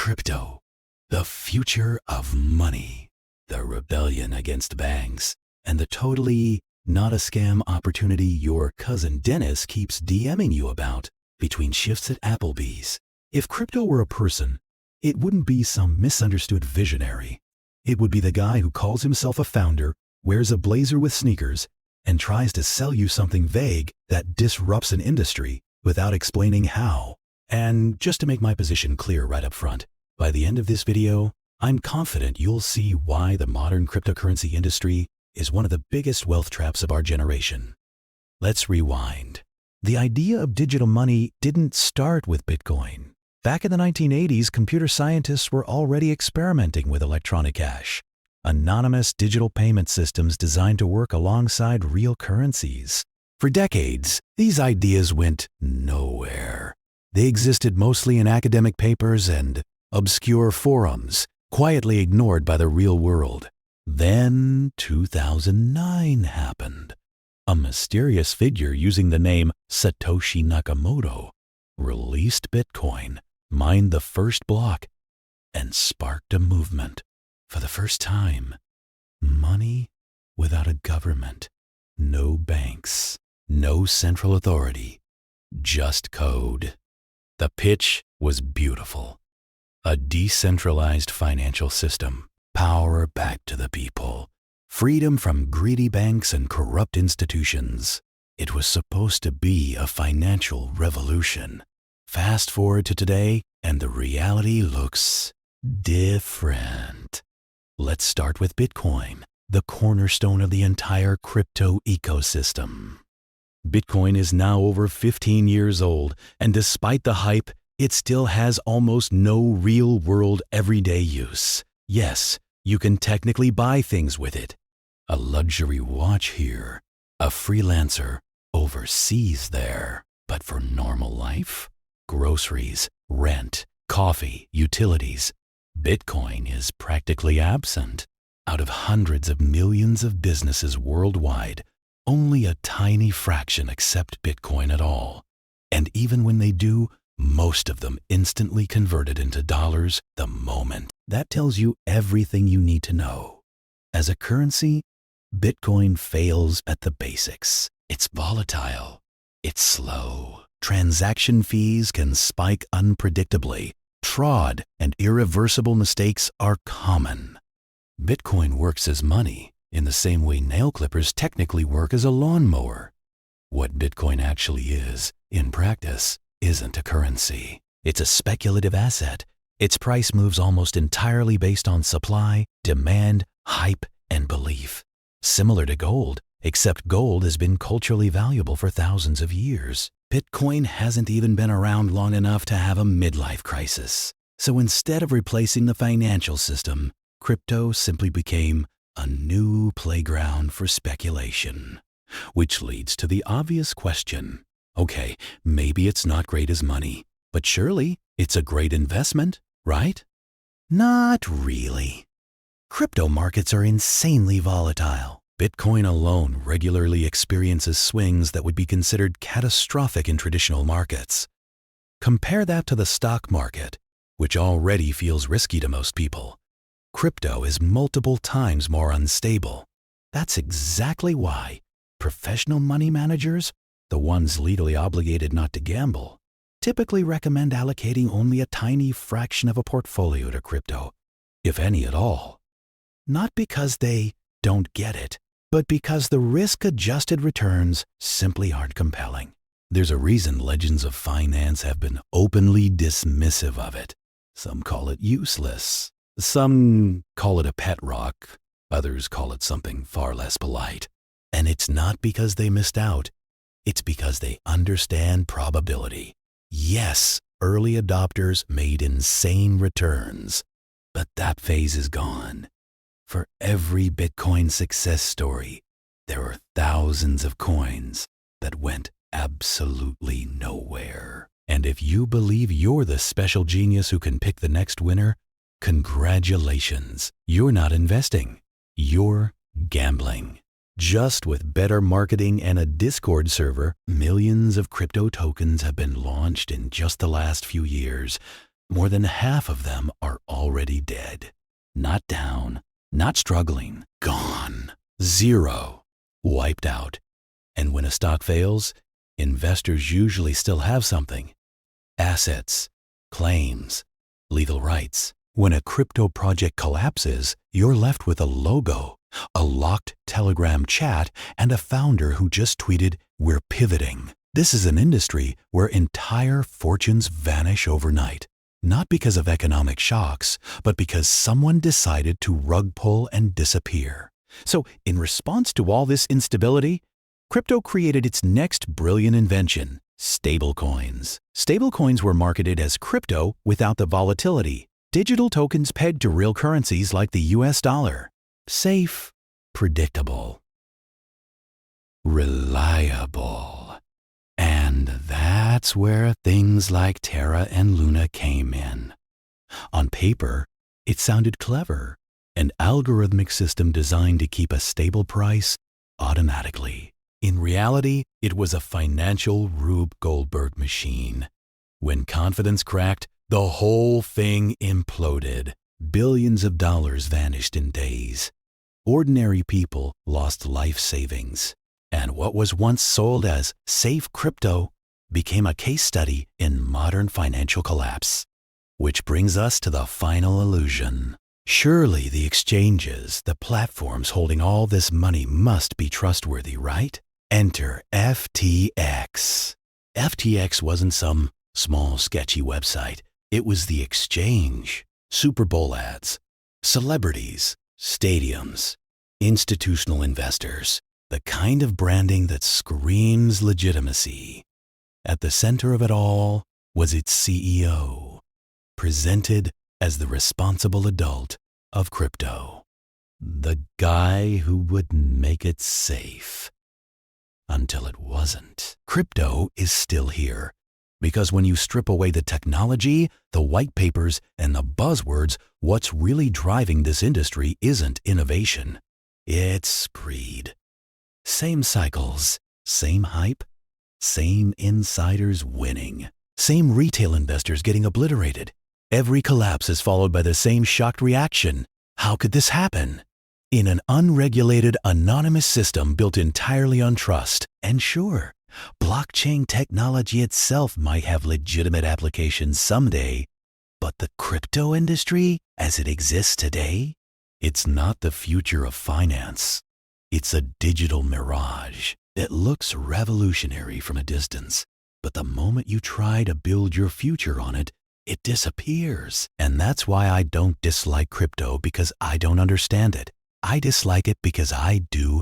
Crypto, the future of money, the rebellion against banks, and the totally not a scam opportunity your cousin Dennis keeps DMing you about between shifts at Applebee's. If crypto were a person, it wouldn't be some misunderstood visionary. It would be the guy who calls himself a founder, wears a blazer with sneakers, and tries to sell you something vague that disrupts an industry without explaining how. And just to make my position clear right up front, by the end of this video, I'm confident you'll see why the modern cryptocurrency industry is one of the biggest wealth traps of our generation. Let's rewind. The idea of digital money didn't start with Bitcoin. Back in the 1980s, computer scientists were already experimenting with electronic cash, anonymous digital payment systems designed to work alongside real currencies. For decades, these ideas went nowhere. They existed mostly in academic papers and obscure forums, quietly ignored by the real world. Then 2009 happened. A mysterious figure using the name Satoshi Nakamoto released Bitcoin, mined the first block, and sparked a movement. For the first time, money without a government, no banks, no central authority, just code. The pitch was beautiful. A decentralized financial system, power back to the people, freedom from greedy banks and corrupt institutions. It was supposed to be a financial revolution. Fast forward to today, and the reality looks different. Let's start with Bitcoin, the cornerstone of the entire crypto ecosystem. Bitcoin is now over 15 years old, and despite the hype, it still has almost no real-world everyday use. Yes, you can technically buy things with it. A luxury watch here, a freelancer overseas there. But for normal life, groceries, rent, coffee, utilities, Bitcoin is practically absent. Out of hundreds of millions of businesses worldwide, only a tiny fraction accept Bitcoin at all. And even when they do, most of them instantly convert it into dollars the moment. That tells you everything you need to know. As a currency, Bitcoin fails at the basics. It's volatile. It's slow. Transaction fees can spike unpredictably. Fraud and irreversible mistakes are common. Bitcoin works as money in the same way nail clippers technically work as a lawnmower. What Bitcoin actually is, in practice, isn't a currency. It's a speculative asset. Its price moves almost entirely based on supply, demand, hype, and belief. Similar to gold, except gold has been culturally valuable for thousands of years. Bitcoin hasn't even been around long enough to have a midlife crisis. So instead of replacing the financial system, crypto simply became a new playground for speculation. Which leads to the obvious question. Okay, maybe it's not great as money, but surely it's a great investment, right? Not really. Crypto markets are insanely volatile. Bitcoin alone regularly experiences swings that would be considered catastrophic in traditional markets. Compare that to the stock market, which already feels risky to most people. Crypto is multiple times more unstable. That's exactly why professional money managers, the ones legally obligated not to gamble, typically recommend allocating only a tiny fraction of a portfolio to crypto, if any at all. Not because they don't get it, but because the risk-adjusted returns simply aren't compelling. There's a reason legends of finance have been openly dismissive of it. Some call it useless. Some call it a pet rock. Others call it something far less polite. And it's not because they missed out. It's because they understand probability. Yes, early adopters made insane returns, but that phase is gone. For every Bitcoin success story, there are thousands of coins that went absolutely nowhere. And if you believe you're the special genius who can pick the next winner, congratulations. You're not investing. You're gambling. Just with better marketing and a Discord server, millions of crypto tokens have been launched in just the last few years. more than half of them are already dead. Not down, not struggling, gone. Zero. Wiped out. And when a stock fails, investors usually still have something. Assets, claims, legal rights. When a crypto project collapses, you're left with a logo, a locked Telegram chat, and a founder who just tweeted, "We're pivoting." This is an industry where entire fortunes vanish overnight, not because of economic shocks, but because someone decided to rug pull and disappear. So, in response to all this instability, crypto created its next brilliant invention, stablecoins. Stablecoins were marketed as crypto without the volatility, digital tokens pegged to real currencies like the US dollar. Safe, predictable, reliable. And that's where things like Terra and Luna came in. On paper, it sounded clever, an algorithmic system designed to keep a stable price automatically. In reality, it was a financial Rube Goldberg machine. When confidence cracked, the whole thing imploded. Billions of dollars vanished in days. Ordinary people lost life savings. And what was once sold as safe crypto became a case study in modern financial collapse. Which brings us to the final illusion. Surely the exchanges, the platforms holding all this money must be trustworthy, right? Enter FTX. FTX wasn't some small sketchy website. It was the exchange. Super Bowl ads, celebrities, stadiums, institutional investors. The kind of branding that screams legitimacy. At the center of it all was its CEO, presented as the responsible adult of crypto. The guy who would make it safe. Until it wasn't. Crypto is still here. Because when you strip away the technology, the white papers, and the buzzwords, what's really driving this industry isn't innovation. It's greed. Same cycles, same hype, same insiders winning, same retail investors getting obliterated. Every collapse is followed by the same shocked reaction. How could this happen? In an unregulated, anonymous system built entirely on trust. And sure, blockchain technology itself might have legitimate applications someday, but the crypto industry, as it exists today, it's not the future of finance. It's a digital mirage that looks revolutionary from a distance, but the moment you try to build your future on it, it disappears. And that's why I don't dislike crypto, because I don't understand it. I dislike it because I do